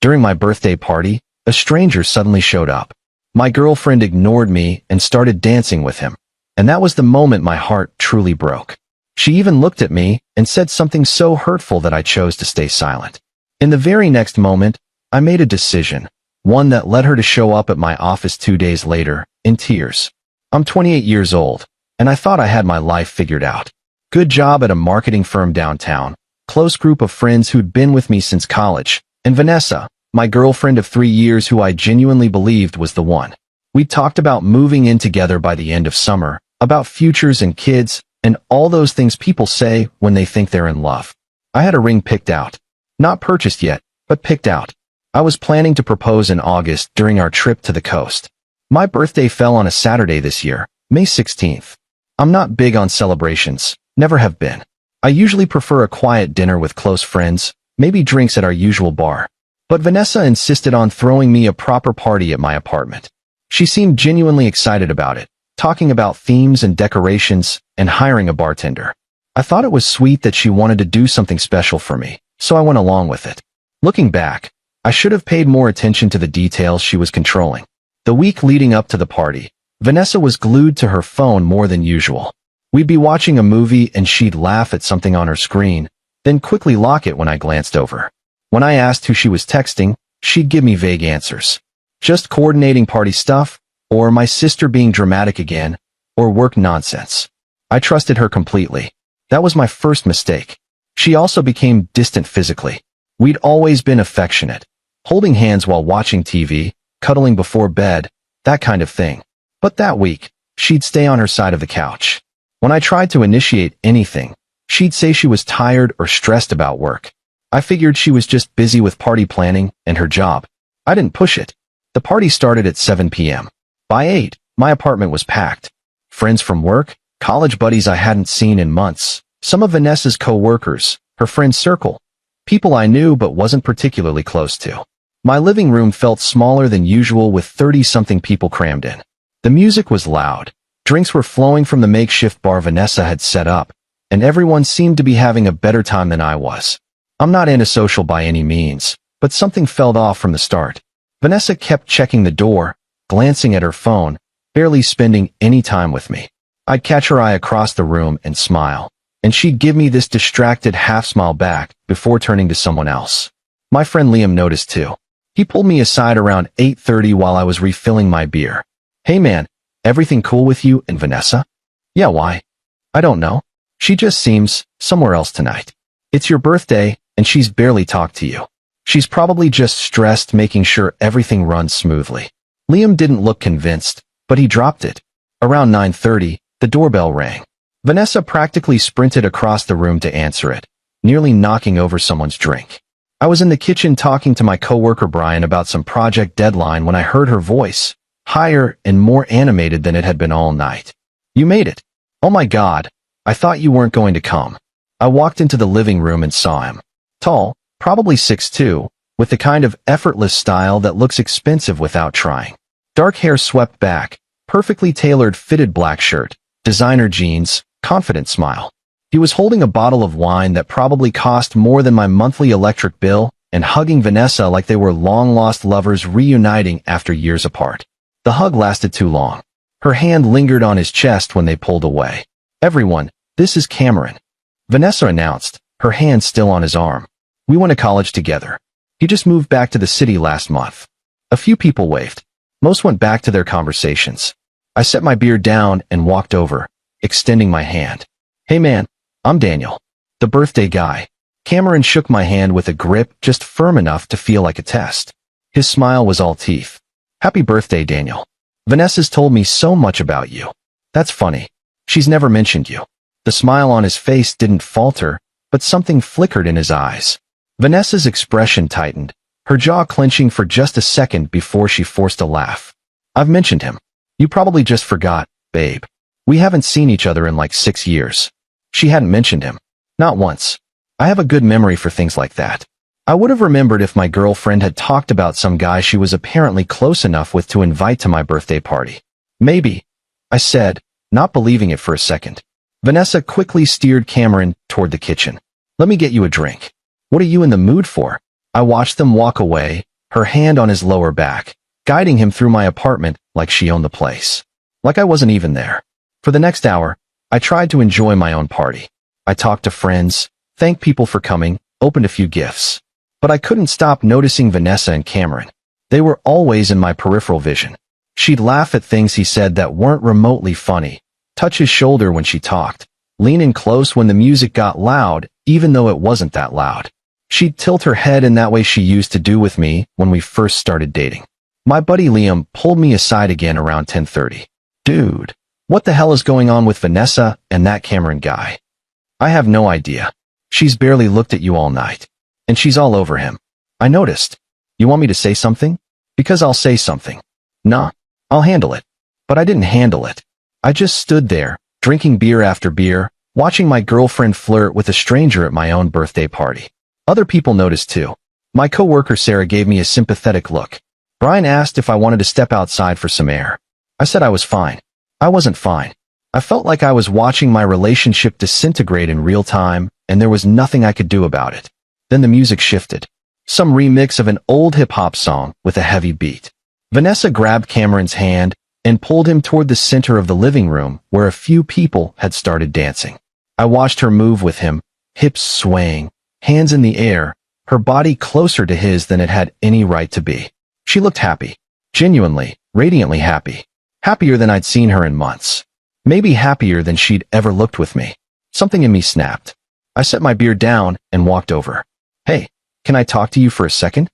During my birthday party, a stranger suddenly showed up. My girlfriend ignored me and started dancing with him. And that was the moment my heart truly broke. She even looked at me and said something so hurtful that I chose to stay silent. In the very next moment, I made a decision, one that led her to show up at my office 2 days later, in tears. I'm 28 years old, and I thought I had my life figured out. Good job at a marketing firm downtown, close group of friends who'd been with me since college, and Vanessa, my girlfriend of 3 years who I genuinely believed was the one. We talked about moving in together by the end of summer, about futures and kids, and all those things people say when they think they're in love. I had a ring picked out. Not purchased yet, but picked out. I was planning to propose in August during our trip to the coast. My birthday fell on a Saturday this year, May 16th. I'm not big on celebrations, never have been. I usually prefer a quiet dinner with close friends, maybe drinks at our usual bar. But Vanessa insisted on throwing me a proper party at my apartment. She seemed genuinely excited about it, talking about themes and decorations, and hiring a bartender. I thought it was sweet that she wanted to do something special for me, so I went along with it. Looking back, I should have paid more attention to the details she was controlling. The week leading up to the party, Vanessa was glued to her phone more than usual. We'd be watching a movie and she'd laugh at something on her screen, then quickly lock it when I glanced over. When I asked who she was texting, she'd give me vague answers. Just coordinating party stuff, or my sister being dramatic again, or work nonsense. I trusted her completely. That was my first mistake. She also became distant physically. We'd always been affectionate, holding hands while watching TV, cuddling before bed, that kind of thing. But that week, she'd stay on her side of the couch. When I tried to initiate anything, she'd say she was tired or stressed about work. I figured she was just busy with party planning and her job. I didn't push it. The party started at 7 p.m. By 8, my apartment was packed. Friends from work, college buddies I hadn't seen in months, some of Vanessa's co-workers, her friend circle, people I knew but wasn't particularly close to. My living room felt smaller than usual with 30-something people crammed in. The music was loud, drinks were flowing from the makeshift bar Vanessa had set up, and everyone seemed to be having a better time than I was. I'm not antisocial by any means, but something felt off from the start. Vanessa kept checking the door, glancing at her phone, barely spending any time with me. I'd catch her eye across the room and smile, and she'd give me this distracted half-smile back before turning to someone else. My friend Liam noticed too. He pulled me aside around 8:30 while I was refilling my beer. "Hey man, everything cool with you and Vanessa?" "Yeah, why?" "I don't know. She just seems somewhere else tonight. It's your birthday, and she's barely talked to you. She's probably just stressed making sure everything runs smoothly." Liam didn't look convinced, but he dropped it. Around 9:30, the doorbell rang. Vanessa practically sprinted across the room to answer it, nearly knocking over someone's drink. I was in the kitchen talking to my coworker Brian about some project deadline when I heard her voice, higher and more animated than it had been all night. "You made it. Oh my God, I thought you weren't going to come." I walked into the living room and saw him. Tall, probably 6'2", with the kind of effortless style that looks expensive without trying. Dark hair swept back, perfectly tailored fitted black shirt, designer jeans, confident smile. He was holding a bottle of wine that probably cost more than my monthly electric bill and hugging Vanessa like they were long-lost lovers reuniting after years apart. The hug lasted too long. Her hand lingered on his chest when they pulled away. "Everyone, this is Cameron," Vanessa announced, her hand still on his arm. "We went to college together. He just moved back to the city last month." A few people waved. Most went back to their conversations. I set my beer down and walked over, extending my hand. "Hey man, I'm Daniel, the birthday guy." Cameron shook my hand with a grip just firm enough to feel like a test. His smile was all teeth. "Happy birthday, Daniel. Vanessa's told me so much about you." "That's funny. She's never mentioned you." The smile on his face didn't falter, but something flickered in his eyes. Vanessa's expression tightened, her jaw clenching for just a second before she forced a laugh. "I've mentioned him. You probably just forgot, babe. We haven't seen each other in like 6 years." She hadn't mentioned him. Not once. I have a good memory for things like that. I would have remembered if my girlfriend had talked about some guy she was apparently close enough with to invite to my birthday party. "Maybe," I said, not believing it for a second. Vanessa quickly steered Cameron toward the kitchen. "Let me get you a drink." "What are you in the mood for?" I watched them walk away, her hand on his lower back, guiding him through my apartment like she owned the place. Like I wasn't even there. For the next hour, I tried to enjoy my own party. I talked to friends, thanked people for coming, opened a few gifts. But I couldn't stop noticing Vanessa and Cameron. They were always in my peripheral vision. She'd laugh at things he said that weren't remotely funny, touch his shoulder when she talked, lean in close when the music got loud, even though it wasn't that loud. She'd tilt her head in that way she used to do with me when we first started dating. My buddy Liam pulled me aside again around 10:30. Dude, what the hell is going on with Vanessa and that Cameron guy? I have no idea. She's barely looked at you all night. And she's all over him. I noticed. You want me to say something? Because I'll say something. Nah, I'll handle it. But I didn't handle it. I just stood there, drinking beer after beer, watching my girlfriend flirt with a stranger at my own birthday party. Other people noticed too. My coworker Sarah gave me a sympathetic look. Brian asked if I wanted to step outside for some air. I said I was fine. I wasn't fine. I felt like I was watching my relationship disintegrate in real time, and there was nothing I could do about it. Then the music shifted. Some remix of an old hip-hop song with a heavy beat. Vanessa grabbed Cameron's hand and pulled him toward the center of the living room where a few people had started dancing. I watched her move with him, hips swaying, hands in the air, her body closer to his than it had any right to be. She looked happy. Genuinely, radiantly happy. Happier than I'd seen her in months. Maybe happier than she'd ever looked with me. Something in me snapped. I set my beer down and walked over. Hey, can I talk to you for a second?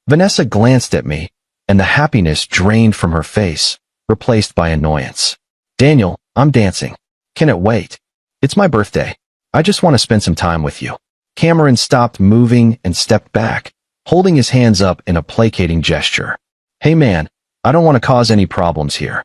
Vanessa glanced at me, and the happiness drained from her face, replaced by annoyance. Daniel, I'm dancing. Can it wait? It's my birthday. I just want to spend some time with you. Cameron stopped moving and stepped back, holding his hands up in a placating gesture. Hey man, I don't want to cause any problems here.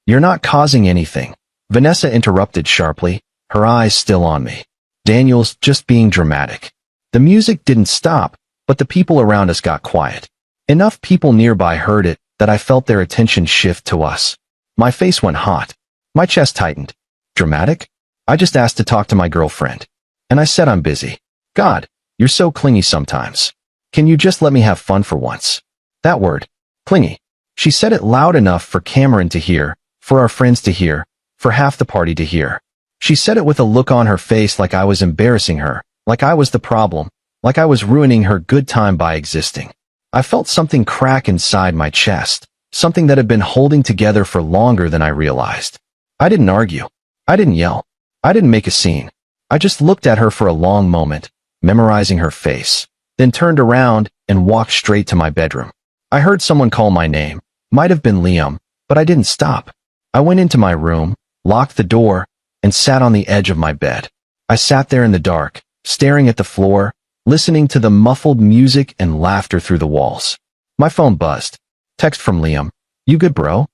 You're not causing anything. Vanessa interrupted sharply, her eyes still on me. Daniel's just being dramatic. The music didn't stop, but the people around us got quiet. Enough people nearby heard it that I felt their attention shift to us. My face went hot. My chest tightened. Dramatic? I just asked to talk to my girlfriend. And I said I'm busy. God, you're so clingy sometimes. Can you just let me have fun for once? That word. Clingy. She said it loud enough for Cameron to hear, for our friends to hear, for half the party to hear. She said it with a look on her face like I was embarrassing her, like I was the problem, like I was ruining her good time by existing. I felt something crack inside my chest, something that had been holding together for longer than I realized. I didn't argue. I didn't yell. I didn't make a scene. I just looked at her for a long moment, memorizing her face, then turned around and walked straight to my bedroom. I heard someone call my name. Might have been Liam, but I didn't stop. I went into my room, locked the door, and sat on the edge of my bed. I sat there in the dark, staring at the floor, listening to the muffled music and laughter through the walls. My phone buzzed. Text from Liam. You good, bro?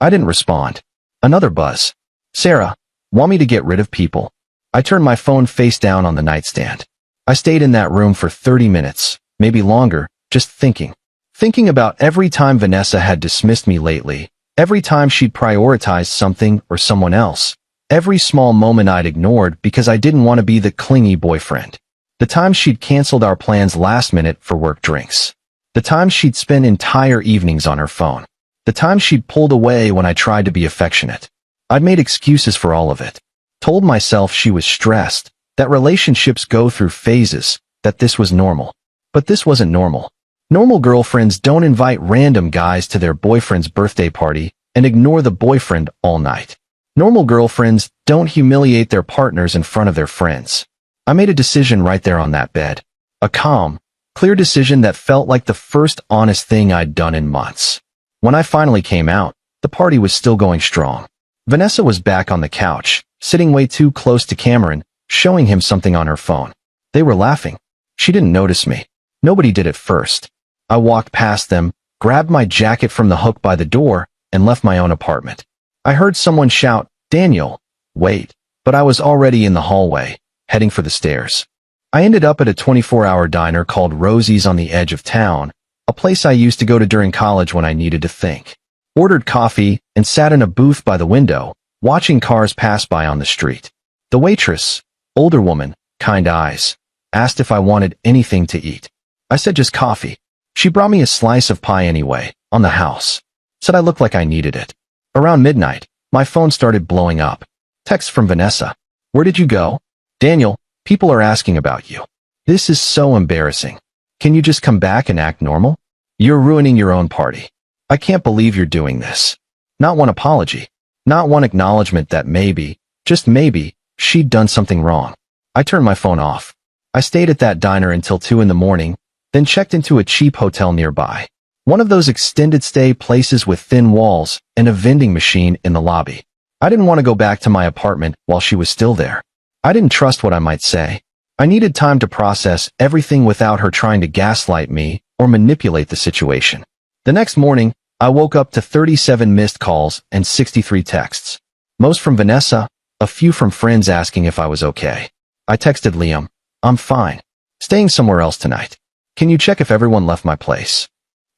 I didn't respond. Another buzz. Sarah, want me to get rid of people? I turned my phone face down on the nightstand. I stayed in that room for 30 minutes, maybe longer, just thinking. Thinking about every time Vanessa had dismissed me lately, every time she'd prioritized something or someone else, every small moment I'd ignored because I didn't want to be the clingy boyfriend. The times she'd canceled our plans last minute for work drinks. The times she'd spend entire evenings on her phone. The times she'd pulled away when I tried to be affectionate. I'd made excuses for all of it. Told myself she was stressed, that relationships go through phases, that this was normal. But this wasn't normal. Normal girlfriends don't invite random guys to their boyfriend's birthday party and ignore the boyfriend all night. Normal girlfriends don't humiliate their partners in front of their friends. I made a decision right there on that bed. A calm, clear decision that felt like the first honest thing I'd done in months. When I finally came out, the party was still going strong. Vanessa was back on the couch, sitting way too close to Cameron, showing him something on her phone. They were laughing. She didn't notice me. Nobody did at first. I walked past them, grabbed my jacket from the hook by the door, and left my own apartment. I heard someone shout, Daniel, wait, but I was already in the hallway, heading for the stairs. I ended up at a 24-hour diner called Rosie's on the edge of town, a place I used to go to during college when I needed to think. Ordered coffee and sat in a booth by the window, watching cars pass by on the street. The waitress, older woman, kind eyes, asked if I wanted anything to eat. I said just coffee. She brought me a slice of pie anyway, on the house. Said I looked like I needed it. Around midnight, my phone started blowing up. Text from Vanessa. Where did you go? Daniel, people are asking about you. This is so embarrassing. Can you just come back and act normal? You're ruining your own party. I can't believe you're doing this. Not one apology. Not one acknowledgement that maybe, just maybe, she'd done something wrong. I turned my phone off. I stayed at that diner until 2 in the morning, then checked into a cheap hotel nearby. One of those extended stay places with thin walls and a vending machine in the lobby. I didn't want to go back to my apartment while she was still there. I didn't trust what I might say. I needed time to process everything without her trying to gaslight me or manipulate the situation. The next morning, I woke up to 37 missed calls and 63 texts. Most from Vanessa, a few from friends asking if I was okay. I texted Liam, I'm fine. Staying somewhere else tonight. Can you check if everyone left my place?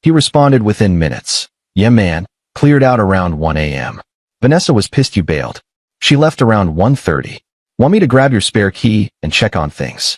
He responded within minutes. Yeah man, cleared out around 1 a.m. Vanessa was pissed you bailed. She left around 1:30. Want me to grab your spare key and check on things?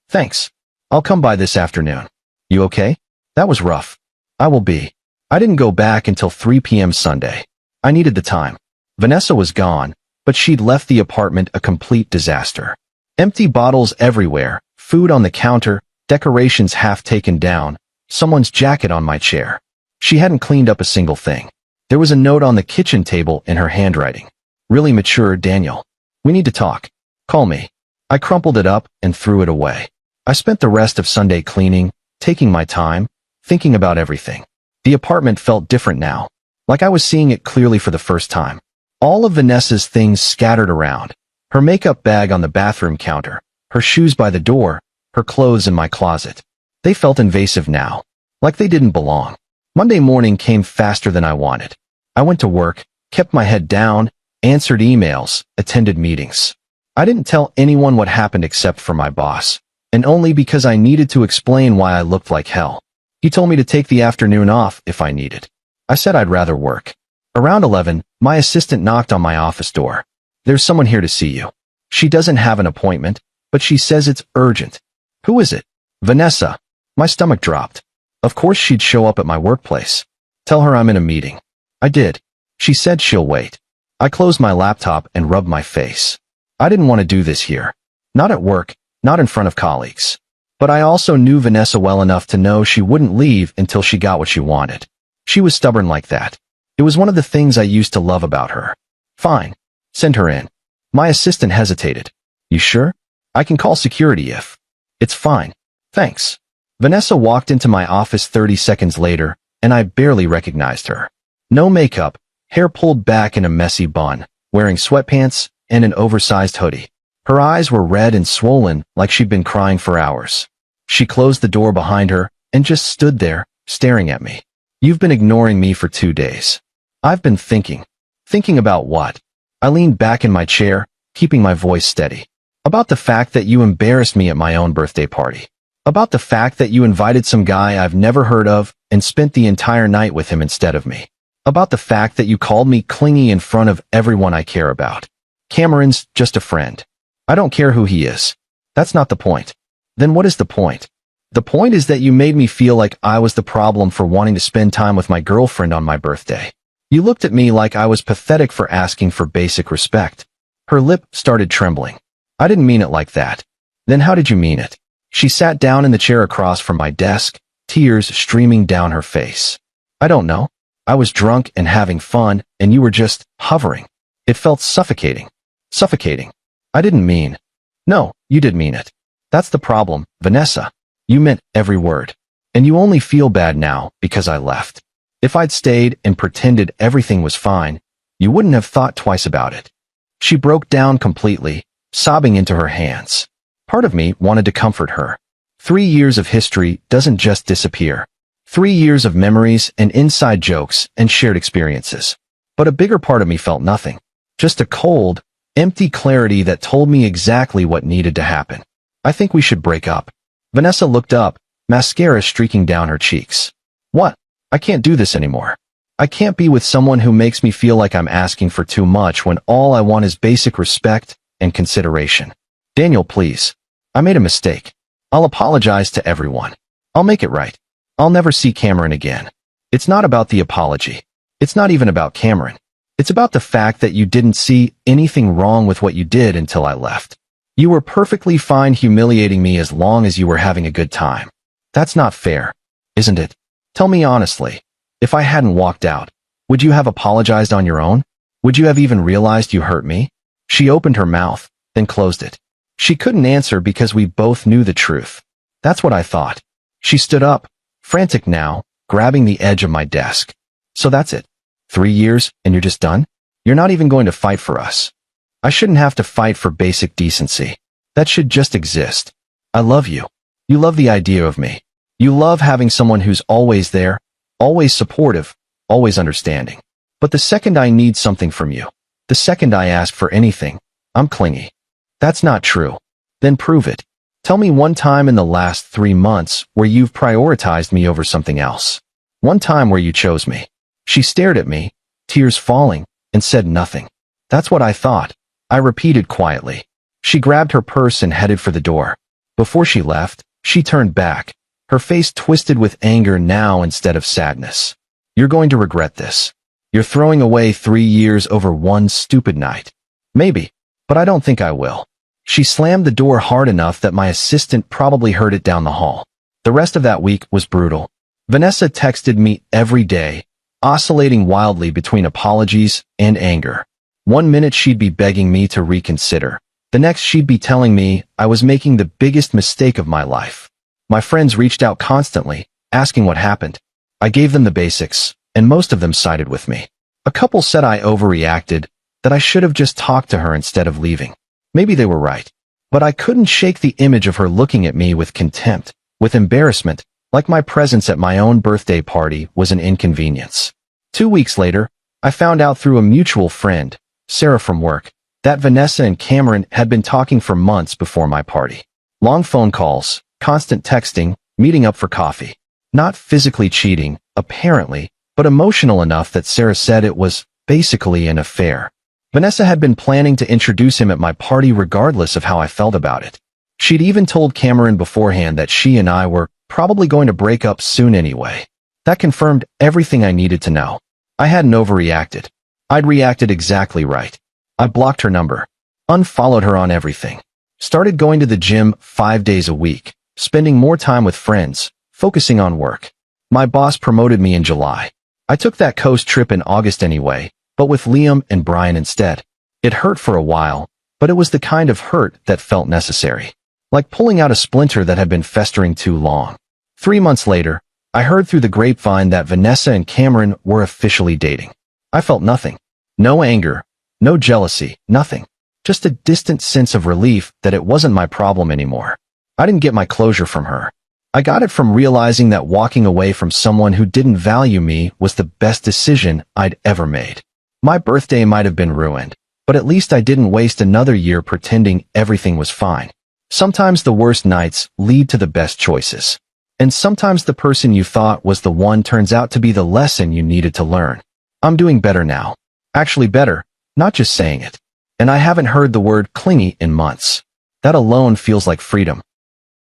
Thanks. I'll come by this afternoon. You okay? That was rough. I will be. I didn't go back until 3 p.m. Sunday. I needed the time. Vanessa was gone, but she'd left the apartment a complete disaster. Empty bottles everywhere, food on the counter, decorations half taken down, someone's jacket on my chair. She hadn't cleaned up a single thing. There was a note on the kitchen table in her handwriting. Really mature, Daniel. We need to talk. Call me. I crumpled it up and threw it away. I spent the rest of Sunday cleaning, taking my time, thinking about everything. The apartment felt different now, like I was seeing it clearly for the first time. All of Vanessa's things scattered around. Her makeup bag on the bathroom counter, her shoes by the door, her clothes in my closet. They felt invasive now, like they didn't belong. Monday morning came faster than I wanted. I went to work, kept my head down, answered emails, attended meetings. I didn't tell anyone what happened except for my boss, and only because I needed to explain why I looked like hell. He told me to take the afternoon off if I needed. I said I'd rather work. Around 11, my assistant knocked on my office door. There's someone here to see you. She doesn't have an appointment, but she says it's urgent. Who is it? Vanessa. My stomach dropped. Of course she'd show up at my workplace. Tell her I'm in a meeting. I did. She said she'll wait. I closed my laptop and rubbed my face. I didn't want to do this here. Not at work, not in front of colleagues. But I also knew Vanessa well enough to know she wouldn't leave until she got what she wanted. She was stubborn like that. It was one of the things I used to love about her. Fine. Send her in. My assistant hesitated. You sure? I can call security if. It's fine. Thanks. Vanessa walked into my office 30 seconds later, and I barely recognized her. No makeup, hair pulled back in a messy bun, wearing sweatpants and an oversized hoodie. Her eyes were red and swollen like she'd been crying for hours. She closed the door behind her and just stood there, staring at me. You've been ignoring me for 2 days. I've been thinking. Thinking about what? I leaned back in my chair, keeping my voice steady. About the fact that you embarrassed me at my own birthday party. About the fact that you invited some guy I've never heard of and spent the entire night with him instead of me. About the fact that you called me clingy in front of everyone I care about. Cameron's just a friend. I don't care who he is. That's not the point. Then what is the point? The point is that you made me feel like I was the problem for wanting to spend time with my girlfriend on my birthday. You looked at me like I was pathetic for asking for basic respect. Her lip started trembling. I didn't mean it like that. Then how did you mean it? She sat down in the chair across from my desk, tears streaming down her face. I don't know. I was drunk and having fun, and you were just hovering. It felt suffocating. Suffocating. I didn't mean. No, you did mean it. That's the problem, Vanessa. You meant every word. And you only feel bad now because I left. If I'd stayed and pretended everything was fine, you wouldn't have thought twice about it. She broke down completely, sobbing into her hands. Part of me wanted to comfort her. 3 years of history doesn't just disappear. 3 years of memories and inside jokes and shared experiences. But a bigger part of me felt nothing. Just a cold, empty clarity that told me exactly what needed to happen. I think we should break up. Vanessa looked up, mascara streaking down her cheeks. What? I can't do this anymore. I can't be with someone who makes me feel like I'm asking for too much when all I want is basic respect and consideration. Daniel, please. I made a mistake. I'll apologize to everyone. I'll make it right. I'll never see Cameron again. It's not about the apology. It's not even about Cameron. It's about the fact that you didn't see anything wrong with what you did until I left. You were perfectly fine humiliating me as long as you were having a good time. That's not fair, isn't it? Tell me honestly, if I hadn't walked out, would you have apologized on your own? Would you have even realized you hurt me? She opened her mouth, then closed it. She couldn't answer because we both knew the truth. That's what I thought. She stood up, frantic now, grabbing the edge of my desk. So that's it. 3 years, and you're just done? You're not even going to fight for us. I shouldn't have to fight for basic decency. That should just exist. I love you. You love the idea of me. You love having someone who's always there, always supportive, always understanding. But the second I need something from you, the second I ask for anything, I'm clingy. That's not true. Then prove it. Tell me one time in the last 3 months where you've prioritized me over something else. One time where you chose me. She stared at me, tears falling, and said nothing. That's what I thought, I repeated quietly. She grabbed her purse and headed for the door. Before she left, she turned back, her face twisted with anger now instead of sadness. You're going to regret this. You're throwing away 3 years over one stupid night. Maybe, but I don't think I will. She slammed the door hard enough that my assistant probably heard it down the hall. The rest of that week was brutal. Vanessa texted me every day, oscillating wildly between apologies and anger. 1 minute she'd be begging me to reconsider. The next she'd be telling me I was making the biggest mistake of my life. My friends reached out constantly, asking what happened. I gave them the basics, and most of them sided with me. A couple said I overreacted, that I should have just talked to her instead of leaving. Maybe they were right. But I couldn't shake the image of her looking at me with contempt, with embarrassment, like my presence at my own birthday party was an inconvenience. 2 weeks later, I found out through a mutual friend, Sarah from work, that Vanessa and Cameron had been talking for months before my party. Long phone calls, constant texting, meeting up for coffee. Not physically cheating, apparently, but emotional enough that Sarah said it was basically an affair. Vanessa had been planning to introduce him at my party regardless of how I felt about it. She'd even told Cameron beforehand that she and I were probably going to break up soon anyway. That confirmed everything I needed to know. I hadn't overreacted. I'd reacted exactly right. I blocked her number, unfollowed her on everything, started going to the gym 5 days a week, spending more time with friends, focusing on work. My boss promoted me in July. I took that coast trip in August anyway, but with Liam and Brian instead. It hurt for a while, but it was the kind of hurt that felt necessary. Like pulling out a splinter that had been festering too long. 3 months later, I heard through the grapevine that Vanessa and Cameron were officially dating. I felt nothing. No anger, no jealousy, nothing. Just a distant sense of relief that it wasn't my problem anymore. I didn't get my closure from her. I got it from realizing that walking away from someone who didn't value me was the best decision I'd ever made. My birthday might have been ruined, but at least I didn't waste another year pretending everything was fine. Sometimes the worst nights lead to the best choices. And sometimes the person you thought was the one turns out to be the lesson you needed to learn. I'm doing better now. Actually better, not just saying it. And I haven't heard the word clingy in months. That alone feels like freedom.